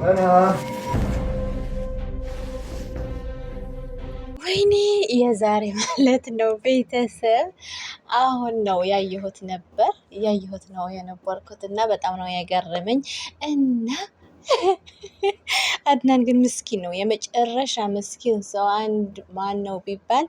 أنا ወይኔ የዛሬ ማለት ነው ቤተሰብ አሁን ነው ያየሁት ነው የነበርኩት እና በጣም ነው የገረመኝ። እና አድናን ግን ምስኪን ነው፣ የመጨረሻ ምስኪን ሰው አንድ ማን ነው ቢባል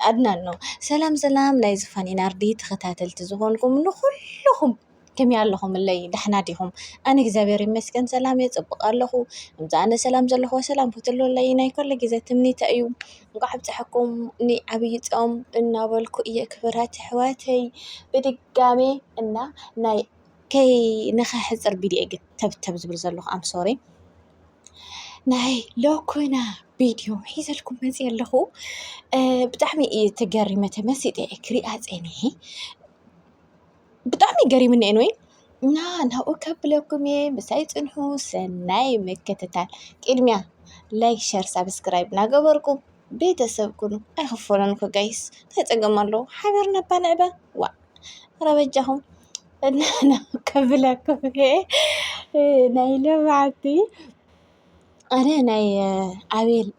አድናን ነው። ሰላም ሰላም ናይ ዝፋን ናርዲ ተኸታተልቲ ዝኾንኩም ንኩልኩም كم ياللهم اللي دحنا ديهم أنا እግዚአብሔር ይመስገን ሰላም የጽብቅ ኣለኹ እምዛ ኣነ ሰላም ዘለኹ ሰላም ፍትሎ ለይ ናይ ኮለ ግዜ ትምኒተ እዩ እንቋዕ ብፅሕኩም ኒ ዓብይ ጾም እናበልኩ እየ ክብራት ሕዋተይ ብድጋሜ እና ናይ ከይ ንኸሕፅር ቪድዮ ግን ተብተብ ዝብል ዘለኹ ኣም ሶሪ ናይ ሎኮና ቪድዮ ሒዘልኩም መፅእ ኣለኹ ብጣዕሚ ተገሪመ ተመሲጠ ክሪኣ ፀኒሐ ብጣዕሚ ገሪምኒ እንወይ እና ናብኡ ከብለኩም ምሳይ ፅንሑ ሰናይ ምክትታል ቅድሚያ ላይክ ሸር ሳብስክራይብ ናገበርኩም ቤተሰብ ኩኑ ኣይኽፈሎንኩ ጋይስ ተፀገም ኣለዉ ሓበርና ባልዕበ ዋ ረበጃኹም እና ከብለኩም ናይ ለባዕቲ ኣነ ናይ ኣቤል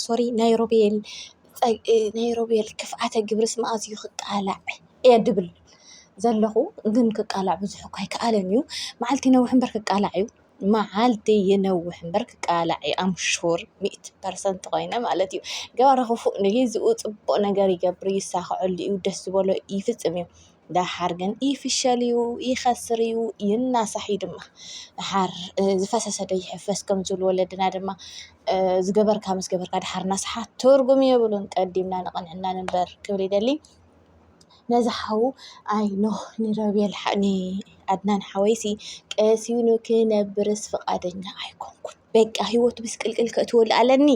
ሶሪ ናይ ሮቤል ክፍኣተ ግብርስ መኣዝዩ ክቃላዕ እየ ድብል ዘለኹ ግን ክቃላዕ ብዙሕ እኳ ኣይከኣለን እዩ መዓልቲ ይነውሕ እምበር ክቃላዕ እዩ መዓልቲ ይነውሕ እምበር ክቃላዕ እዩ ኣምሹር 100% ኮይነ ማለት እዩ ገባረ ክፉእ ንግዚኡ ፅቡቕ ነገር ይገብር ይሳኽዐሉ እዩ ደስ ዝበሎ ይፍፅም እዩ ዳሓር ግን ይፍሸል እዩ ይኸስር እዩ ይናሳሕ እዩ ድማ ድሓር ዝፈሰሰ ዶ ይሕፈስ ከም ዝብሉ ወለድና ድማ ዝገበርካ ምስ ገበርካ ድሓር ናስሓ ትርጉም የብሉን ቀዲምና ንቐንዕና ንበር ክብል ይደሊ ነዝሓው ኣይ ኖ ንረቤል ሓኒ ኣድናን ሓወይሲ ቀሲኑ ክነብርስ ፍቃደኛ ኣይኮንኩን በቃ ህይወቱ ምስቅልቅል ከእትወሉ ኣለኒ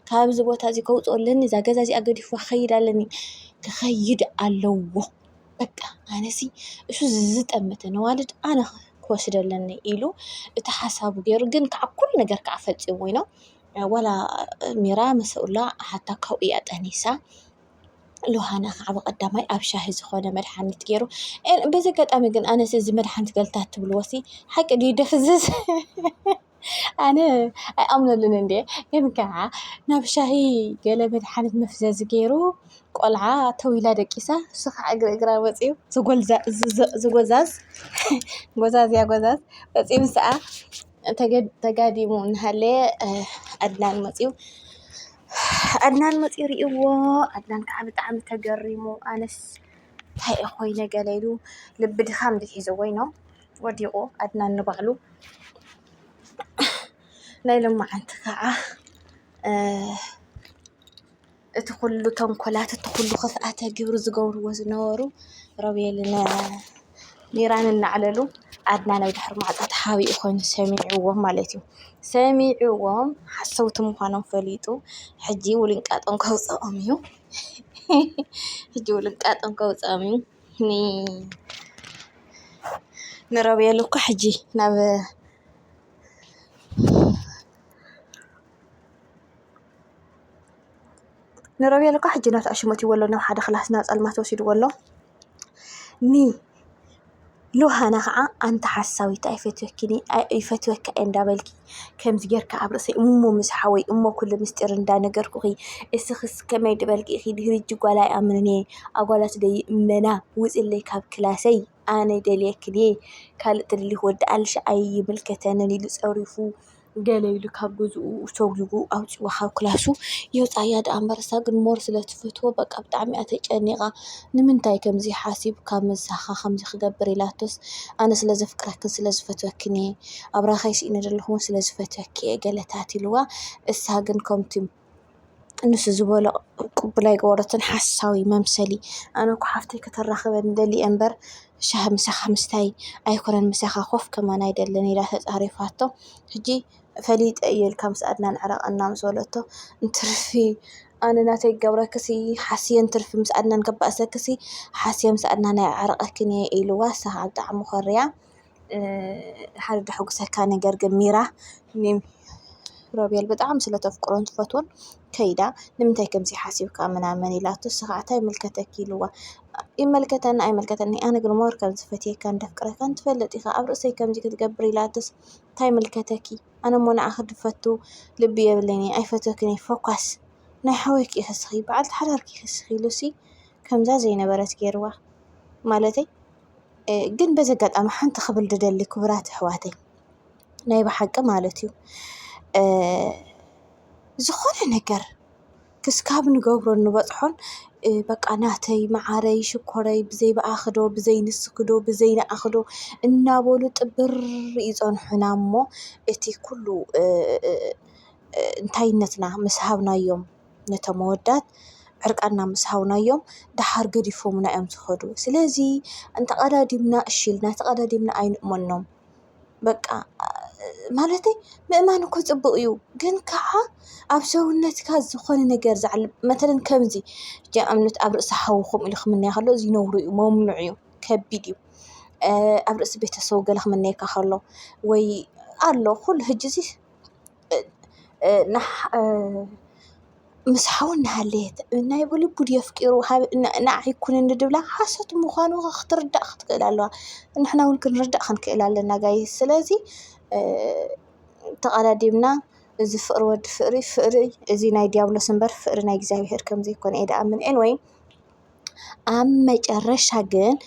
ካብዚ ቦታ እዚ ከውፅለኒ እዛ ገዛ እዚኣ ገዲፉ ክኸይድ ኣለኒ ክኸይድ ኣለዎ በቃ ኣነሲ እሱ ዝጠመተ ነዋልድ ኣነ ክወስደለኒ ኢሉ እቲ ሓሳቡ ገይሩ ግን ከዓ ኩሉ ነገር ከዓ ፈፂሙ ወይ ነው ወላ ሚራ መስኡላ ሓታ ካብኡ እያ ጠኒሳ ሉሃና ከዓ በቀዳማይ ኣብ ሻሂ ዝኾነ መድሓኒት ገይሩ በዚ ኣጋጣሚ ግን ኣነስ እዚ መድሓኒት ገልታት ትብልዎሲ ሓቂ ድዩ ደፍዝዝ ኣነ ኣይኣምነሉን እንዴ ግን ከዓ ናብ ሻሂ ገለ መድሓኒት መፍዘዚ ገይሩ ቆልዓ ተዊላ ደቂሳ እሱ ከዓ እግራ ወፂኡ ዝጎዛዝ ወፂኡ ምስኣ ተጋዲሙ እናሃለየ ኣድናን መፂኡ ርእይዎ ኣድናን ከዓ ብጣዕሚ ተገሪሙ ኣነስ እንታይ ኮይነ ገለ ኢሉ ልቢ ድኻም ዝሒዝዎ ነው ወዲቑ ኣድናን ንባዕሉ ናይ ሎማዓንቲ ከዓ እቲ ኩሉ ተንኮላት እቲ ኩሉ ክፍኣተ ግብሪ ዝገብርዎ ዝነበሩ ሮቤልን ሚራን እናዕለሉ ኣድናን ኣብ ድሕሪ ማዕፆ ተሓቢኡ ኮይኑ ሰሚዕዎም ማለት እዩ ሰሚዕዎም ሓሰውቲ ምዃኖም ፈሊጡ ሕጂ ውልንቃጦም ከውፅኦም እዩ ንሮቤል እኮ ሕጂ ናብ ንሮቤል እኮ ሕጂ ናብቲ ኣሽመትይዎ ኣሎ ናብ ሓደ ክላስ ናብ ፀልማት ወሲድዎ ኣሎ ሉሃና ከዓ ኣንተ ሓሳዊት ኣይፈትወካ እንዳበልኪ ከምዚ ጌርካ ኣብ ርእሰይ እሞ ምስ ሓወይ እሞ ኩሉ ምስጢር እንዳነገርኩኺ እስኽስ ከመይ ድበልኪ ኢኺ ድሕሪ እጂ ጓላ ይኣምንን እየ ኣጓላት ደይ እመና ውፅለይ ካብ ክላሰይ ኣነ ደልየክን እየ ካልእ ትድሊ ወዲ ኣልሻ ኣይምልከተንን ኢሉ ፀሪፉ ገለ ኢሉ ካብ ገዝኡ ሰጉጉ ኣውፂዋ ካብ ክላሱ የውፃያ ዳ ኣንበረሳ ግን ሞር ስለትፈትዎ በቃ ብጣዕሚ እያ ተጨኒቓ ንምንታይ ከምዚ ሓሲብ ካብ መሳኻ ከምዚ ክገብር ኢላቶስ ኣነ ስለዘፍቅረክን ስለዝፈትወክን እየ ኣብ ራኸይ ስኢነ ዘለኹ ስለዝፈትወክ እየ ገለታት ኢልዋ እሳ ግን ከምቲ ንሱ ዝበሎ ቅቡላይ ገበረትን ሓሳዊ መምሰሊ ኣነ እኮ ሓፍተይ ከተራኽበን ደሊ እምበር ሻህ ምሳኻ ምስታይ ኣይኮነን ምሳኻ ኮፍ ከማን ኣይደለን ኢላ ተፃሪፋቶ ሕጂ ፈሊጠ እየልካ ምስ ኣድናን ዕረቐና ምስ በለቶ እንትርፊ ኣነ ናተይ ገብረክሲ ሓስየን ትርፊ ምስ ኣድናን ከባእሰክሲ ሓስየ ምስ ኣድናን ዕረቐክን እየ ኢልዋ እሳ ብጣዕሚ ኮርያ ሓደ ድሕጉሰካ ነገር ግን ሚራ ሮቤል በጣም ስለተፍቅሮን ትፈትዎን ከይዳ ንምንታይ ከምዚ ሓሲብካ ምናምን ኢላቶ እሱ ከዓ እንታይ ምልከተክ ኢልዋ يملكتنا أي ملكتني أنا جرمور كم زفتي كان دفكرة كانت فلتي خا أبرأ كم جيت تقبري لاتس تاي ملكتكي أنا منا أخذ فتو لبي يبليني أي فتوكني فوكس نحويك يخسخي بعد حرارك يخسخي لوسي كم زازينا برات كيروا مالتي جن بزقت أما حنت خبل ددلي كبرات حواتي نايبة حق مالتيو زخون نكر كسكاب نجبر نبطحون بقى ناتي معاري شكري بزي بأخدو بزي نسكدو بزي نأخدو النابولو تبر يزون حنامو اتي كله انتاينتنا مسحابنا يوم نتمودات عرقنا مسحابنا يوم دحار قريفو منا ام تخدو سلازي انت قرادي منا الشيلنا تقرادي منا اين امنهم بقى مالتي مأمانو كتبقيو جن كعا أبسونت كاز خون نجار زعل مثلا كمزي جاء أمنت أبرأ صحوهم اللي خمني خلوا زي نوري وممنوعيو كبيديو أبرأ بيت سوق اللي خمني كخلوا وي الله كل هجزي نح مسحون هالليت إنه يقولي بدي أفكروا نعي يكون الندبلة حاسة مخانو اختر دأخت كلا نحن ممكن نرد خنك إلى لنا جاي السلازي تقراديمنا إذا فقر ود فقري إذا ناي ديابلو سنبر فقر ناي جزاوي هركم زي كون إيدا أمن anyway أما جرش هجن